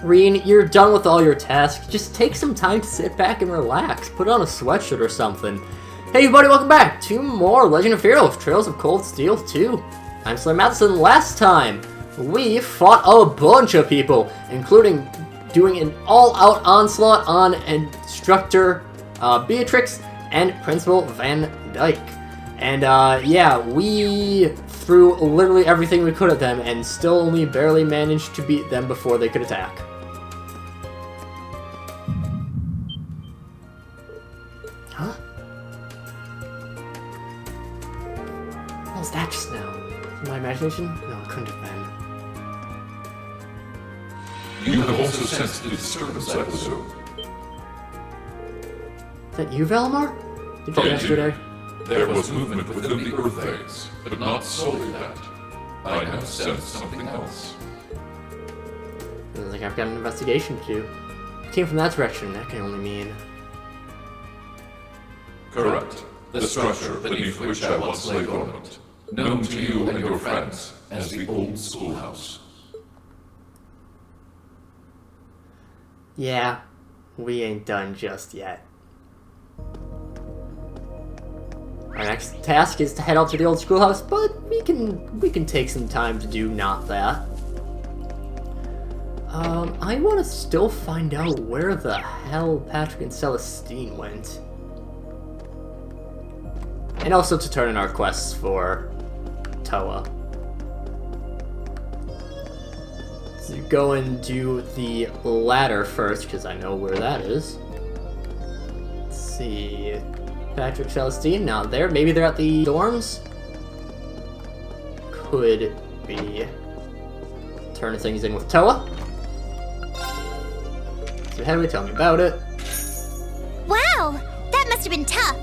Reen, you're done with all your tasks. Just take some time to sit back and relax. Put on a sweatshirt or something. Hey everybody, welcome back to more Legend of Heroes, Trails of Cold Steel 2. I'm SlayerMathis, and last time we fought a bunch of people, including doing an all-out onslaught on Instructor Beatrix and Principal Van Dyke. And yeah, we threw literally everything we could at them and still only barely managed to beat them before they could attack. Huh? What was that just now? My imagination? No, it couldn't have been. You have also sensed the disturbance episode. Is that you, Valimar? Did you yesterday? There was movement within the Earth Eggs, but not solely that. I have sensed something else. Sounds like I've got an investigation to do. It came from that direction, that can only mean... Correct. The structure beneath which I once lay dormant, known to you and your friends as the old schoolhouse. Yeah, we ain't done just yet. Our next task is to head out to the old schoolhouse, but we can take some time to do not that. I want to still find out where the hell Patrick and Celestine went. And also to turn in our quests for Toa. So go and do the ladder first, because I know where that is. Let's see... Patrick, Celestine, not there. Maybe they're at the dorms? Could be. Turn things in with Toa. So Henry, tell me about it. Wow! That must have been tough!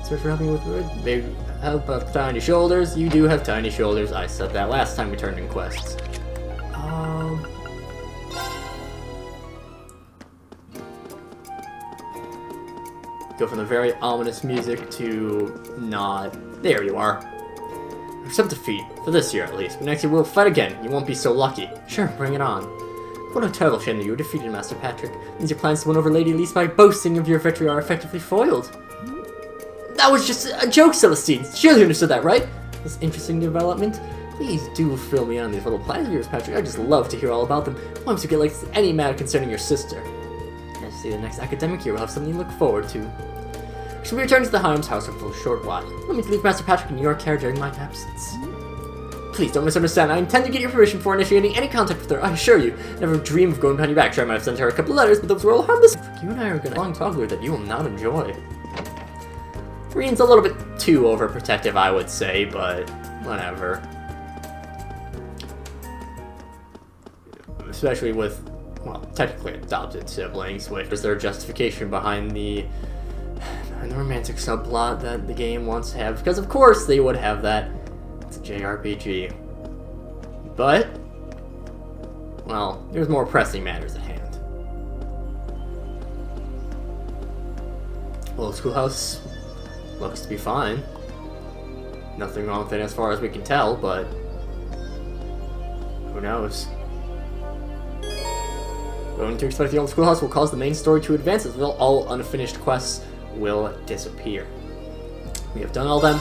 Search for helping with wood. They help with tiny shoulders. You do have tiny shoulders. I said that last time we turned in quests. Go from the very ominous music to not. There you are. Accept defeat, for this year at least. But next year we'll fight again. You won't be so lucky. Sure, bring it on. What a terrible shame that you were defeated, Master Patrick. Means your plans to win over Lady Elise by boasting of your victory are effectively foiled. That was just a joke, Celestine. Surely you understood that, right? This interesting development. Please do fill me on these little plans of yours, Patrick. I just love to hear all about them. Once you get like any matter concerning your sister. I see the next academic year will have something to look forward to. Should we return to the Hiram's house for a short while? Let me leave Master Patrick in your care during my absence. Please don't misunderstand. I intend to get your permission before initiating any contact with her, I assure you. Never dream of going behind your back. Sure, I might have sent her a couple of letters, but those were all harmless. You and I are going to long talk with her that you will not enjoy. Reen's a little bit too overprotective, I would say, but whatever. Especially with, well, technically adopted siblings, which is their justification behind the romantic subplot that the game wants to have, because of course they would have that. It's a JRPG. But, well, there's more pressing matters at hand. Well, schoolhouse looks to be fine. Nothing wrong with it as far as we can tell, but who knows? Going to expect the old schoolhouse will cause the main story to advance as well. All unfinished quests will disappear. We have done all them,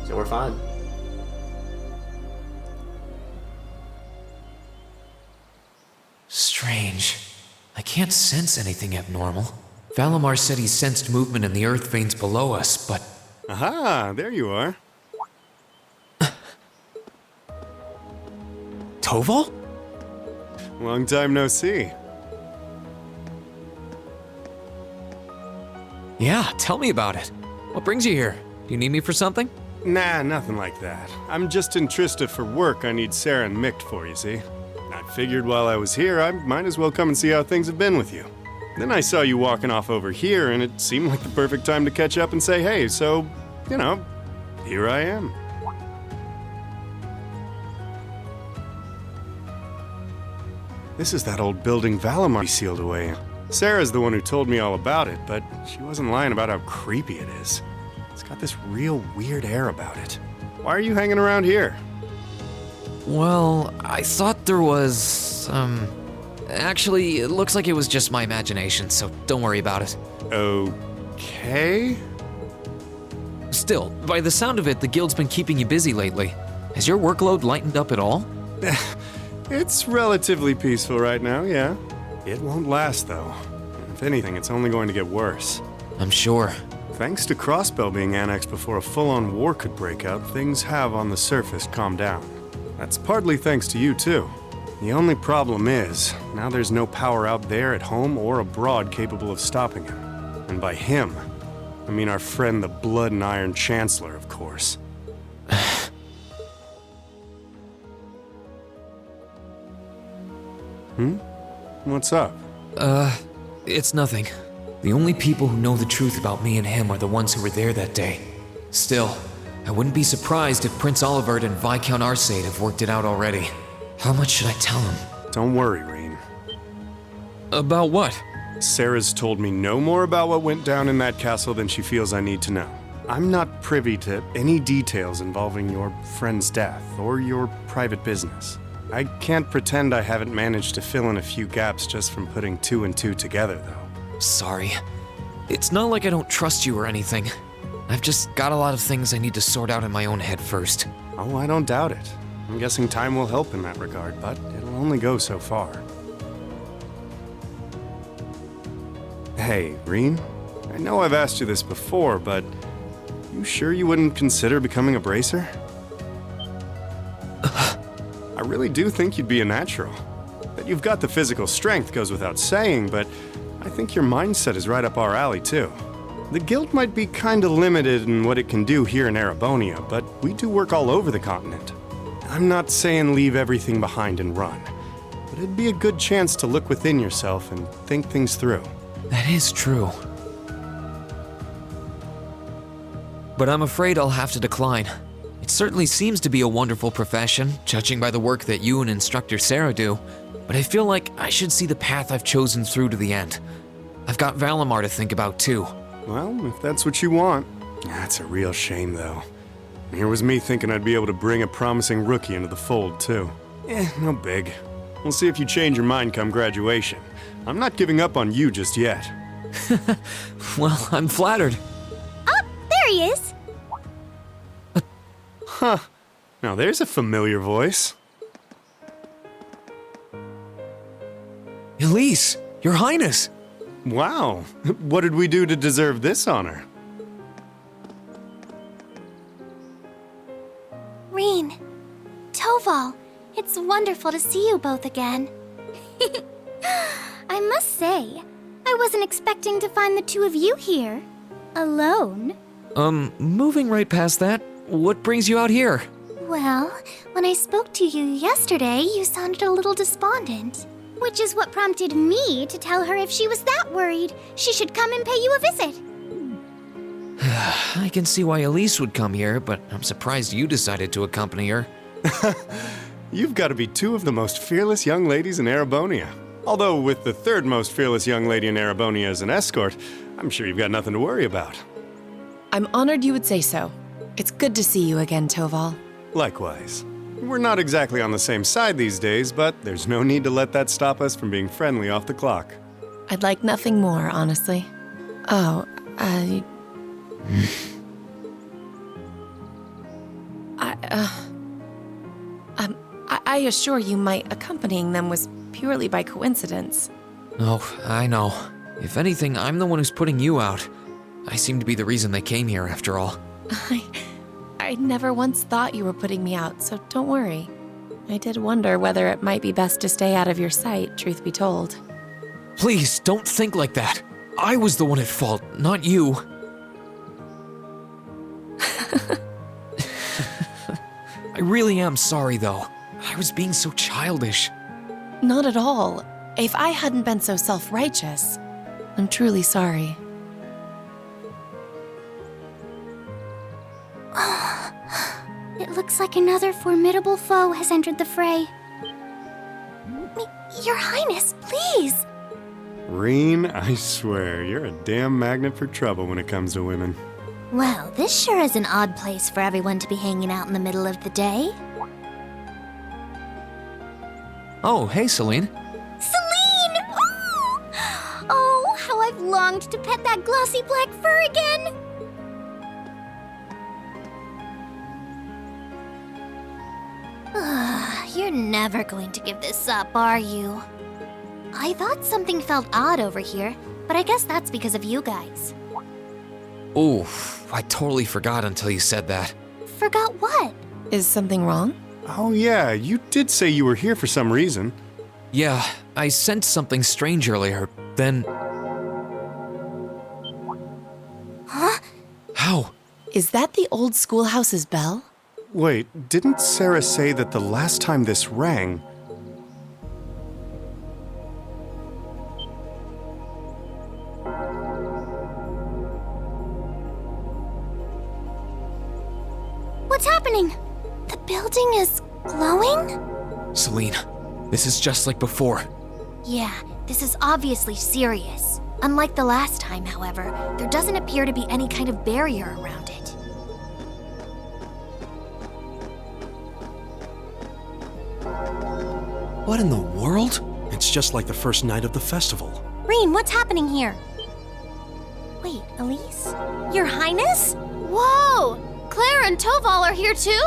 so we're fine. Strange. I can't sense anything abnormal. Valimar said he sensed movement in the earth veins below us, but... Aha, there you are. Toval? Long time no see. Yeah, tell me about it. What brings you here? Do you need me for something? Nah, nothing like that. I'm just in Trista for work I need Sarah and Mick for, you see. I figured while I was here, I might as well come and see how things have been with you. Then I saw you walking off over here, and it seemed like the perfect time to catch up and say hey, so, you know, here I am. This is that old building Valimar sealed away in. Sarah's the one who told me all about it, but she wasn't lying about how creepy it is. It's got this real weird air about it. Why are you hanging around here? Well, I thought there was, Actually, it looks like it was just my imagination, so don't worry about it. Okay? Still, by the sound of it, the guild's been keeping you busy lately. Has your workload lightened up at all? It's relatively peaceful right now, yeah. It won't last, though. If anything, it's only going to get worse. I'm sure. Thanks to Crossbell being annexed before a full-on war could break out, things have on the surface calmed down. That's partly thanks to you, too. The only problem is, now there's no power out there at home or abroad capable of stopping him. And by him, I mean our friend the Blood and Iron Chancellor, of course. What's up? It's nothing. The only people who know the truth about me and him are the ones who were there that day. Still, I wouldn't be surprised if Prince Olivert and Viscount Arcade have worked it out already. How much should I tell him? Don't worry, Reen. About what? Sarah's told me no more about what went down in that castle than she feels I need to know. I'm not privy to any details involving your friend's death or your private business. I can't pretend I haven't managed to fill in a few gaps just from putting two and two together, though. Sorry. It's not like I don't trust you or anything. I've just got a lot of things I need to sort out in my own head first. Oh, I don't doubt it. I'm guessing time will help in that regard, but it'll only go so far. Hey, Reen, I know I've asked you this before, but you sure you wouldn't consider becoming a bracer? I really do think you'd be a natural. That you've got the physical strength goes without saying, but I think your mindset is right up our alley, too. The guild might be kinda limited in what it can do here in Erebonia, but we do work all over the continent. I'm not saying leave everything behind and run, but it'd be a good chance to look within yourself and think things through. That is true. But I'm afraid I'll have to decline. It certainly seems to be a wonderful profession, judging by the work that you and Instructor Sarah do, but I feel like I should see the path I've chosen through to the end. I've got Valimar to think about too. Well, if that's what you want. That's a real shame, though. Here was me thinking I'd be able to bring a promising rookie into the fold, too. No big. We'll see if you change your mind come graduation. I'm not giving up on you just yet. Well, I'm flattered. Oh, there he is. Huh. Now there's a familiar voice. Elise, Your Highness! Wow. What did we do to deserve this honor? Reen, Toval, it's wonderful to see you both again. I must say, I wasn't expecting to find the two of you here. Alone. Moving right past that, what brings you out here? Well, when I spoke to you yesterday, you sounded a little despondent. Which is what prompted me to tell her if she was that worried, she should come and pay you a visit. I can see why Elise would come here, but I'm surprised you decided to accompany her. You've got to be two of the most fearless young ladies in Erebonia. Although with the third most fearless young lady in Erebonia as an escort, I'm sure you've got nothing to worry about. I'm honored you would say so. It's good to see you again, Toval. Likewise. We're not exactly on the same side these days, but there's no need to let that stop us from being friendly off the clock. I'd like nothing more, honestly. Oh, I assure you my accompanying them was purely by coincidence. Oh, I know. If anything, I'm the one who's putting you out. I seem to be the reason they came here, after all. I never once thought you were putting me out, so don't worry. I did wonder whether it might be best to stay out of your sight, truth be told. Please, don't think like that. I was the one at fault, not you. I really am sorry, though. I was being so childish. Not at all. If I hadn't been so self-righteous, I'm truly sorry. It looks like another formidable foe has entered the fray. Your Highness, please! Reen, I swear, you're a damn magnet for trouble when it comes to women. Well, this sure is an odd place for everyone to be hanging out in the middle of the day. Oh, hey, Celine. Celine! Ooh! Oh, how I've longed to pet that glossy black fur again! You're never going to give this up, are you? I thought something felt odd over here, but I guess that's because of you guys. Oh, I totally forgot until you said that. Forgot what? Is something wrong? Oh yeah, you did say you were here for some reason. Yeah, I sensed something strange earlier, then... Huh? How? Is that the old schoolhouse's bell? Wait, didn't Sarah say that the last time this rang... What's happening? The building is glowing? Celine, this is just like before. Yeah, this is obviously serious. Unlike the last time, however, there doesn't appear to be any kind of barrier around it. What in the world? It's just like the first night of the festival. Reen, what's happening here? Wait, Elise? Your Highness? Whoa! Claire and Toval are here too?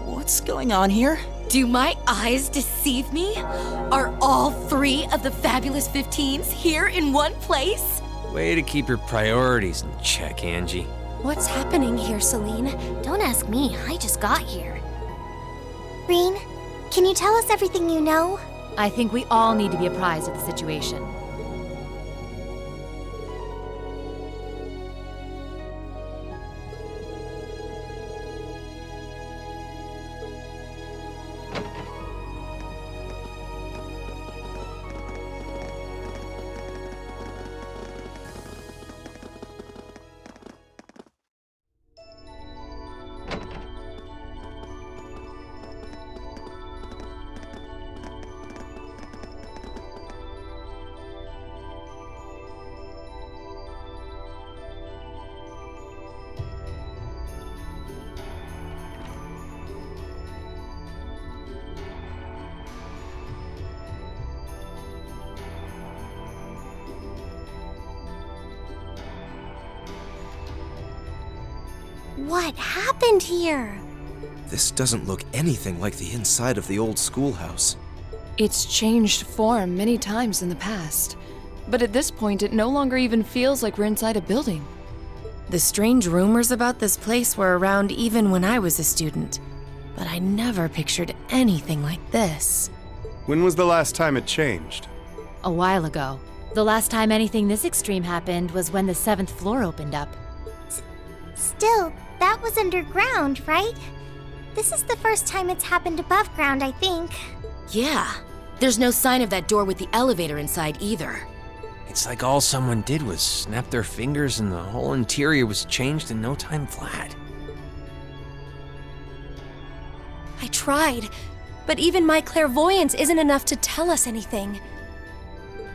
What's going on here? Do my eyes deceive me? Are all 3 of the fabulous 15s here in one place? Way to keep your priorities in check, Angie. What's happening here, Celine? Don't ask me, I just got here. Reen, can you tell us everything you know? I think we all need to be apprised of the situation. What happened here? This doesn't look anything like the inside of the old schoolhouse. It's changed form many times in the past, but at this point it no longer even feels like we're inside a building. The strange rumors about this place were around even when I was a student, but I never pictured anything like this. When was the last time it changed? A while ago. The last time anything this extreme happened was when the 7th floor opened up. Still, that was underground, right? This is the first time it's happened above ground, I think. Yeah. There's no sign of that door with the elevator inside either. It's like all someone did was snap their fingers and the whole interior was changed in no time flat. I tried, but even my clairvoyance isn't enough to tell us anything.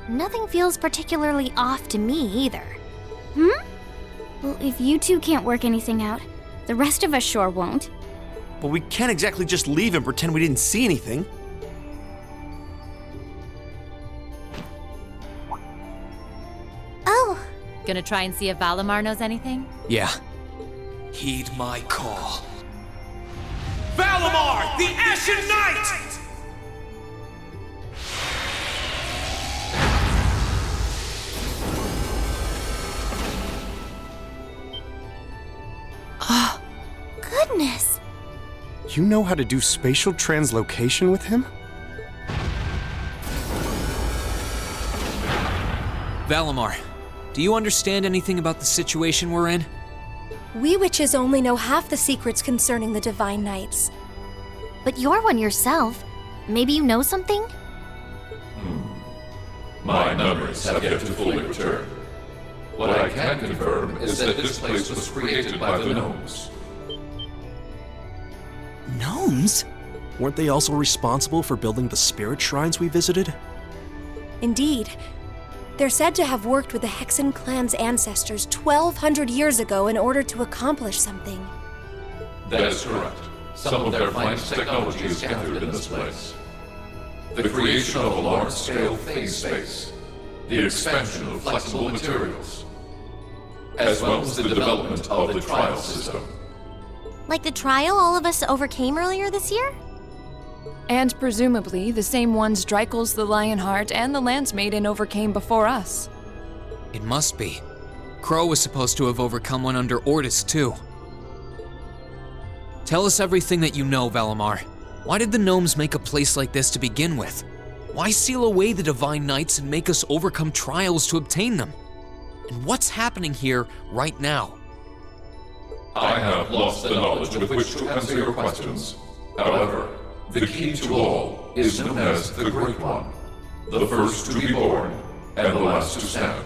Nothing feels particularly off to me either. Well, if you two can't work anything out, the rest of us sure won't. But we can't exactly just leave and pretend we didn't see anything. Oh, Gonna try and see if Valimar knows anything? Yeah. Heed my call. Valimar, the Ashen Knight! goodness. You know how to do spatial translocation with him? Valimar, do you understand anything about the situation we're in? We witches only know half the secrets concerning the Divine Knights. But you're one yourself. Maybe you know something? My memories have yet to fully return. What I can confirm is that this place was created by the gnomes. Gnomes? Weren't they also responsible for building the spirit shrines we visited? Indeed. They're said to have worked with the Hexen clan's ancestors 1,200 years ago in order to accomplish something. That is correct. Some of their finest technology is gathered in this place. the creation of a large-scale phase space, the expansion of flexible materials, as well as the development of the trial system. Like the trial all of us overcame earlier this year? And presumably the same ones Dreikel's the Lionheart and the Lance Maiden overcame before us. It must be. Crow was supposed to have overcome one under Ordis, too. Tell us everything that you know, Valimar. Why did the gnomes make a place like this to begin with? Why seal away the Divine Knights and make us overcome trials to obtain them? And what's happening here right now? I have lost the knowledge with which to answer your questions. However, the key to all is known as the Great One, the first to be born and the last to stand.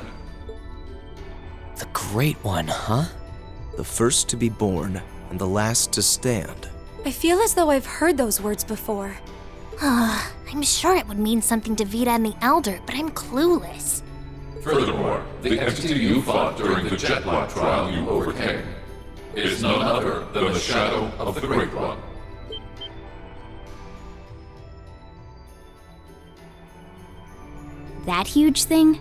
The Great One, huh? The first to be born and the last to stand. I feel as though I've heard those words before. I'm sure it would mean something to Vita and the Elder, but I'm clueless. Furthermore, the entity you fought during the Jetlock trial you overcame is none other than the shadow of the Great One. That huge thing?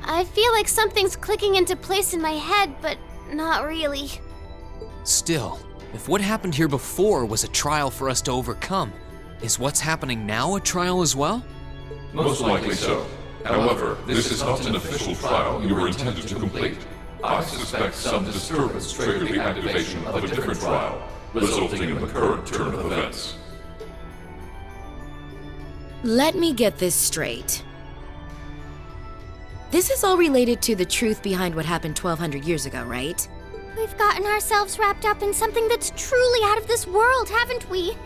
I feel like something's clicking into place in my head, but not really. Still, if what happened here before was a trial for us to overcome, is what's happening now a trial as well? Most likely so. However, this is not an official trial you were intended to complete. I suspect some disturbance triggered the activation of a different trial, resulting in the current turn of events. Let me get this straight. This is all related to the truth behind what happened 1,200 years ago, right? We've gotten ourselves wrapped up in something that's truly out of this world, haven't we?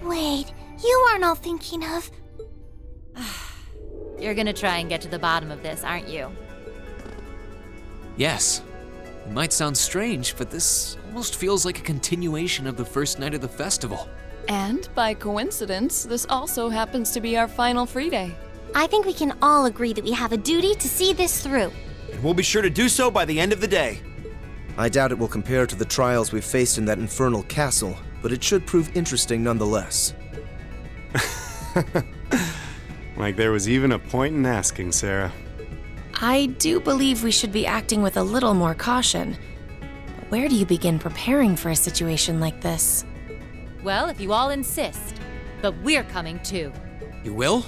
Wait, you aren't all thinking of... You're gonna try and get to the bottom of this, aren't you? Yes. It might sound strange, but this almost feels like a continuation of the first night of the festival. And by coincidence, this also happens to be our final free day. I think we can all agree that we have a duty to see this through. And we'll be sure to do so by the end of the day. I doubt it will compare to the trials we've faced in that infernal castle, but it should prove interesting nonetheless. Like there was even a point in asking, Sarah. I do believe we should be acting with a little more caution. But where do you begin preparing for a situation like this? Well, if you all insist. But we're coming too. You will?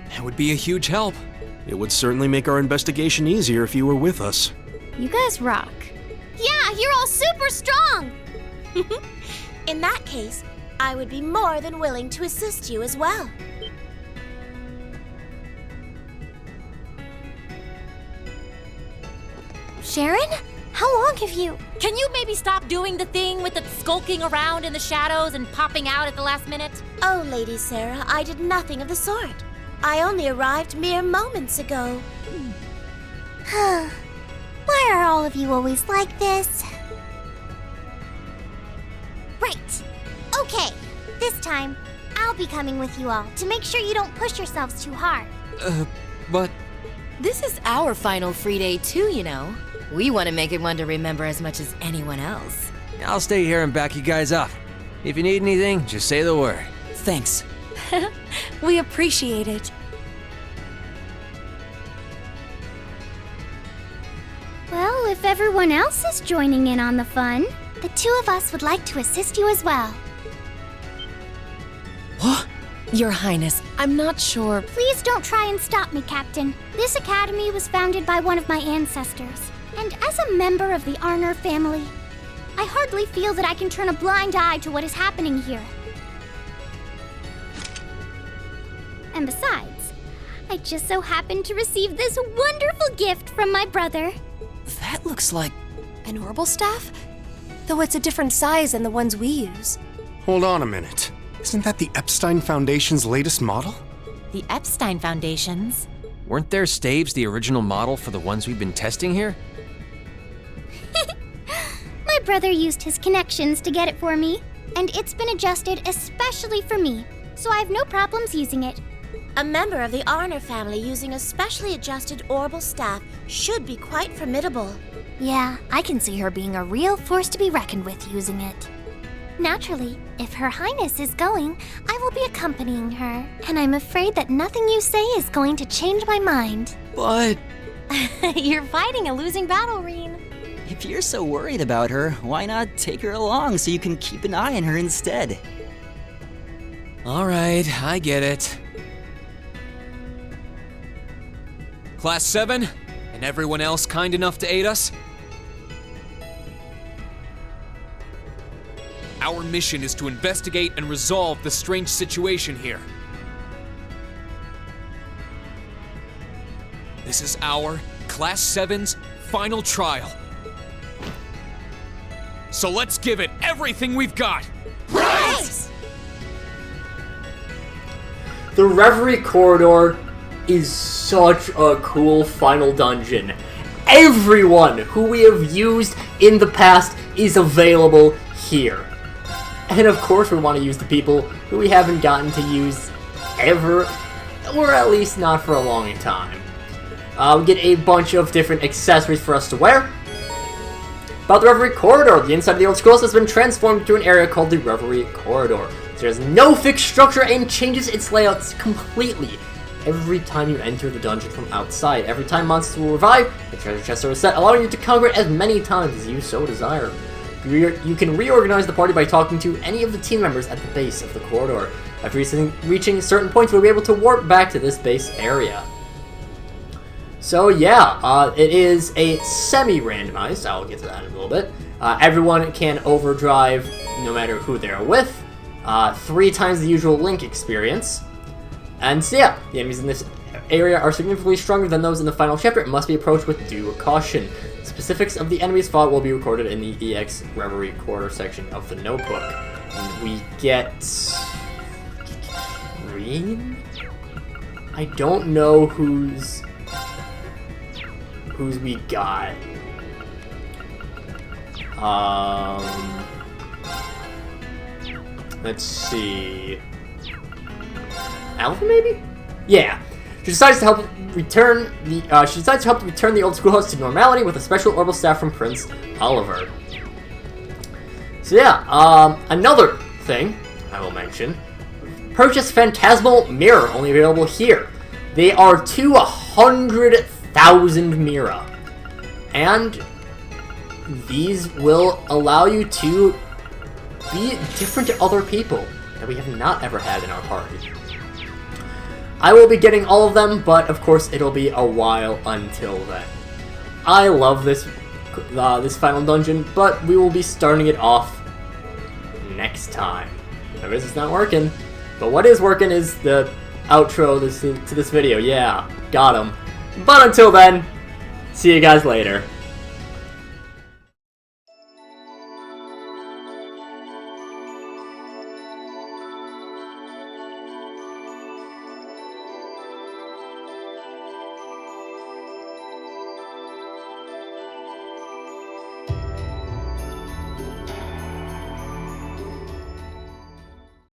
That would be a huge help. It would certainly make our investigation easier if you were with us. You guys rock. Yeah, you're all super strong! In that case, I would be more than willing to assist you as well. Sharon? How long have you... Can you maybe stop doing the thing with the skulking around in the shadows and popping out at the last minute? Oh, Lady Sarah, I did nothing of the sort. I only arrived mere moments ago. Why are all of you always like this? Right. Okay. This time, I'll be coming with you all to make sure you don't push yourselves too hard. But... This is our final free day too, you know. We want to make it one to remember as much as anyone else. I'll stay here and back you guys up. If you need anything, just say the word. Thanks. We appreciate it. Well, if everyone else is joining in on the fun, the two of us would like to assist you as well. What? Your Highness, I'm not sure. Please don't try and stop me, Captain. This academy was founded by one of my ancestors. And as a member of the Arner family, I hardly feel that I can turn a blind eye to what is happening here. And besides, I just so happened to receive this wonderful gift from my brother. That looks like an orbital staff? Though it's a different size than the ones we use. Hold on a minute. Isn't that the Epstein Foundation's latest model? The Epstein Foundation's? Weren't their staves the original model for the ones we've been testing here? My brother used his connections to get it for me, and it's been adjusted especially for me, so I have no problems using it. A member of the Arner family using a specially adjusted orbital staff should be quite formidable. Yeah, I can see her being a real force to be reckoned with using it. Naturally, if Her Highness is going, I will be accompanying her. And I'm afraid that nothing you say is going to change my mind. But... You're fighting a losing battle, Reen. if you're so worried about her, why not take her along so you can keep an eye on her instead? Alright, I get it. Class 7, and everyone else kind enough to aid us? Our mission is to investigate and resolve the strange situation here. This is our Class 7's final trial. So let's give it everything we've got! Right! The Reverie Corridor is such a cool final dungeon. Everyone who we have used in the past is available here. And of course we want to use the people who we haven't gotten to use ever, or at least not for a long time. We get a bunch of different accessories for us to wear. About the Reverie Corridor, the inside of the old scrolls has been transformed to an area called the Reverie Corridor. There's no fixed structure and changes its layouts completely every time you enter the dungeon from outside. Every time monsters will revive, the treasure chests are reset, allowing you to conquer it as many times as you so desire. You can reorganize the party by talking to any of the team members at the base of the corridor. After reaching certain points, we'll be able to warp back to this base area. So yeah, it is a semi-randomized, I'll get to that in a little bit. Everyone can overdrive no matter who they're with. 3 times the usual Link experience. And so yeah, the enemies in this area are significantly stronger than those in the final chapter and must be approached with due caution. Specifics of the enemies fought will be recorded in the EX Reverie Corridor section of the notebook. And we get... Green? I don't know who's we got. Let's see. Alpha, maybe? Yeah. She decides to help return the old schoolhouse to normality with a special orbital staff from Prince Oliver. So yeah, another thing I will mention. Purchase Phantasmal Mirror, only available here. They are 200,000 Mira. And these will allow you to be different to other people that we have not ever had in our party. I will be getting all of them, but of course it'll be a while until then. I love this this final dungeon, but we will be starting it off next time. Now this is not working, but what is working is the outro to this video. Yeah, got him. But until then, see you guys later.